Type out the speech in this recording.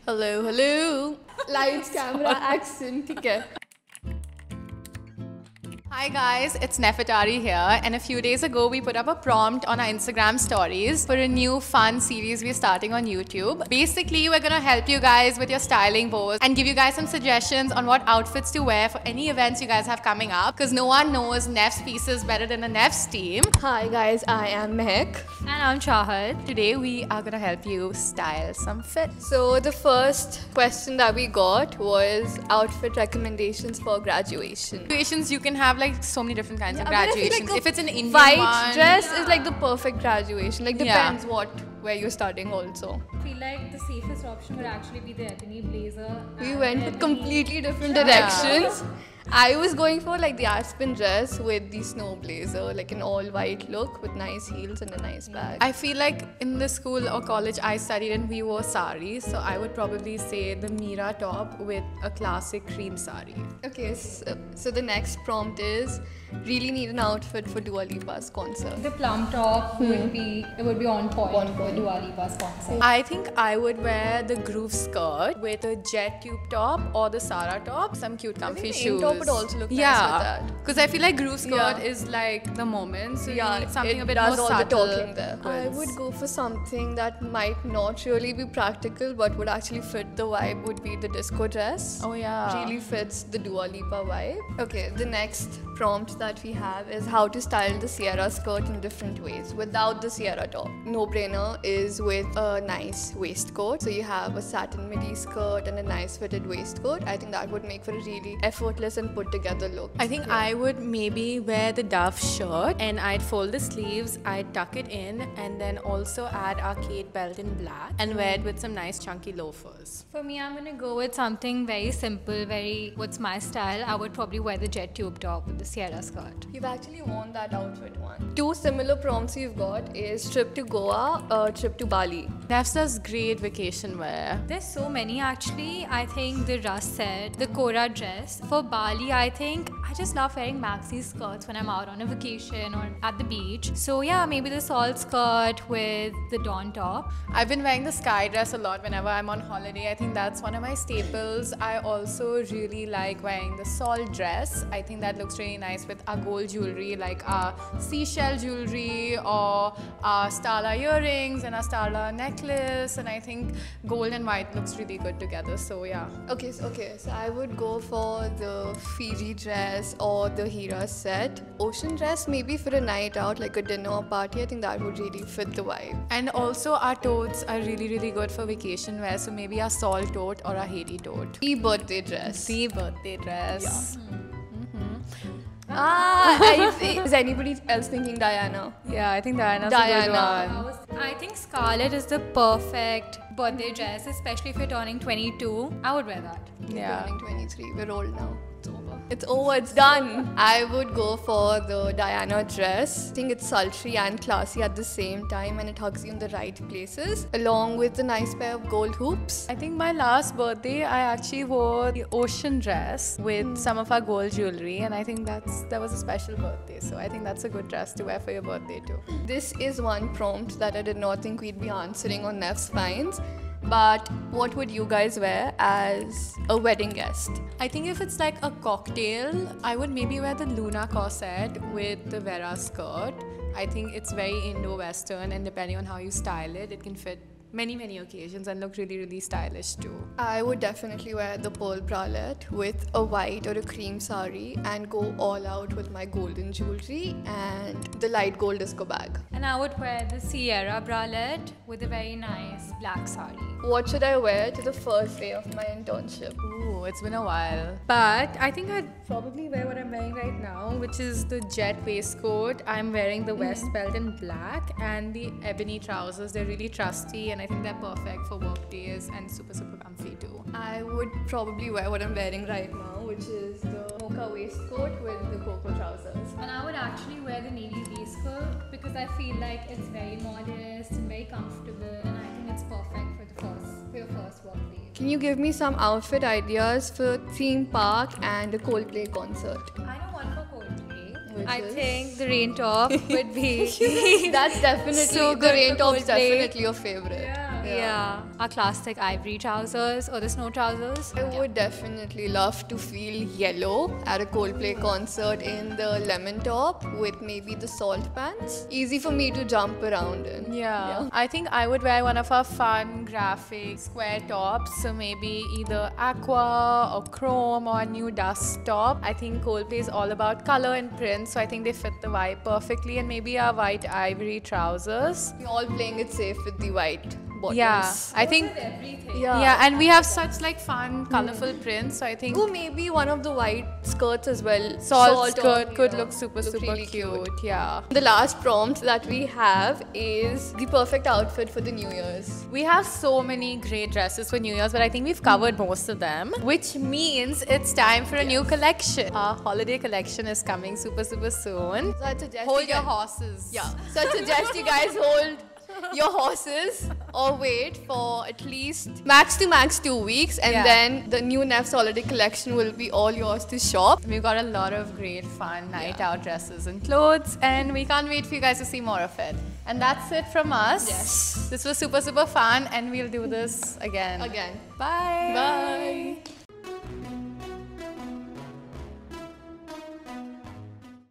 Hello, hello. Lights, camera, action. Okay. Hi guys, it's Nefertari here, and a few days ago we put up a prompt on our Instagram stories for a new fun series we're starting on YouTube. Basically, we're gonna help you guys with your styling woes and give you guys some suggestions on what outfits to wear for any events you guys have coming up, because no one knows Nef's pieces better than the Nef's team. Hi guys, I am Mehak. And I'm Chahat. Today we are gonna help you style some fits. So the first question that we got was outfit recommendations for graduation. Graduations, you can have like so many different kinds of graduations. Like if it's an Indian white one, dress is like the perfect graduation. Like depends where you're studying also. I feel like the safest option would actually be the ebony blazer. We went with completely different directions. I was going for like the Aspen dress with the snow blazer, like an all white look with nice heels and a nice bag. I feel like in the school or college I studied in, we wore saris, so I would probably say the Mira top with a classic cream sari. Okay, so the next prompt is really need an outfit for Dua Lipa's concert. The plum top would be on point for Dua Lipa's concert. I think I would wear the groove skirt with a jet tube top or the Sara top, some cute comfy shoes. Top would also look nice with that. Because I feel like groove skirt is like the moment, so you need something a bit does more all subtle. the talking there. I would go for something that might not really be practical but would actually fit the vibe. Would be the disco dress. Oh yeah. Really fits the Dua Lipa vibe. Okay, the next prompt that we have is how to style the Sierra skirt in different ways without the Sierra top. No brainer is with a nice waistcoat. So you have a satin midi skirt and a nice fitted waistcoat. I think that would make for a really effortless and put together look. I think I would maybe wear the Dove shirt and I'd fold the sleeves, I'd tuck it in, and then also add arcade belt in black and wear it with some nice chunky loafers. For me, I'm gonna go with something very simple, what's my style. I would probably wear the jet tube top with the Sierra skirt. You've actually worn that outfit one. Two similar prompts you've got is trip to Goa, trip to Bali. Nefs does great vacation wear. There's so many actually. I think the Russ set, the Kora dress. For Bali, I think I just love wearing maxi skirts when I'm out on a vacation or at the beach. So yeah, maybe the salt skirt with the Dawn top. I've been wearing the sky dress a lot whenever I'm on holiday. I think that's one of my staples. I also really like wearing the salt dress. I think that looks really nice with our gold jewelry, like our seashell jewelry or our Starla earrings and our Starla necklace. And I think gold and white looks really good together. So yeah. Okay, so I would go for the Fiji dress or the Hira set. Ocean dress maybe for a night out, like a dinner or party. I think that would really fit the vibe. And also our totes are really, really good for vacation wear. So maybe our salt tote or our Haiti tote. The birthday dress. The birthday dress. Yeah. I see. Is anybody else thinking Diana? Yeah, I think Diana's a good one. I think scarlet is the perfect birthday dress, especially if you're turning 22. I would wear that. Yeah. Turning 23. We're old now. It's over. It's over. It's done. I would go for the Diana dress. I think it's sultry and classy at the same time, and it hugs you in the right places, along with a nice pair of gold hoops. I think my last birthday, I actually wore the ocean dress with some of our gold jewelry, and I think that was a special birthday. So I think that's a good dress to wear for your birthday too. This is one prompt that I did not think we'd be answering on Nef's Finds. But what would you guys wear as a wedding guest? I think if it's like a cocktail, I would maybe wear the Luna corset with the Vera skirt. I think it's very Indo-Western, and depending on how you style it, it can fit many occasions and look really, really stylish too. I would definitely wear the pearl bralette with a white or a cream sari and go all out with my golden jewelry and the light gold disco bag. And I would wear the Sierra bralette with a very nice black sari. What should I wear to the first day of my internship? Ooh, it's been a while. But I think I'd probably wear what I'm wearing right now, which is the jet waistcoat. I'm wearing the vest belt in black and the ebony trousers. They're really trusty and I think they're perfect for work days and super comfy too. I would probably wear what I'm wearing right now, which is the mocha waistcoat with the cocoa trousers. And I would actually wear the navy waistcoat because I feel like it's very modest and very comfortable, and I think it's perfect for your first work day. Can you give me some outfit ideas for theme park and a Coldplay concert? I know one for Coldplay. I think the rain top would be That's definitely so the good rain for top's Coldplay. definitely your favorite. Yeah. Yeah. Our classic ivory trousers or the snow trousers. I would definitely love to feel yellow at a Coldplay concert in the lemon top with maybe the salt pants. Easy for me to jump around in. Yeah. I think I would wear one of our fun graphic square tops. So maybe either aqua or chrome or a new dust top. I think Coldplay is all about color and print, so I think they fit the vibe perfectly. And maybe our white ivory trousers. We're all playing it safe with the white bottoms. Yeah, I think. Everything. Yeah, and we have such like fun, colorful prints. So I think Oh, maybe one of the white skirts as well. salt skirt on, could yeah, look super really cute. Yeah. The last prompt that we have is the perfect outfit for the New Year's. We have so many great dresses for New Year's, but I think we've covered most of them, which means it's time for a new collection. Our holiday collection is coming super soon. So I suggest Hold you your guys- horses. Yeah. So I suggest you guys hold your horses or wait for at least max 2 weeks, and Yeah. then the new Neff's holiday collection will be all yours to shop. We've got a lot of great fun night out dresses and clothes, and we can't wait for you guys to see more of it. And that's it from us. Yes. This was super fun, and we'll do this again. Again. Bye. Bye.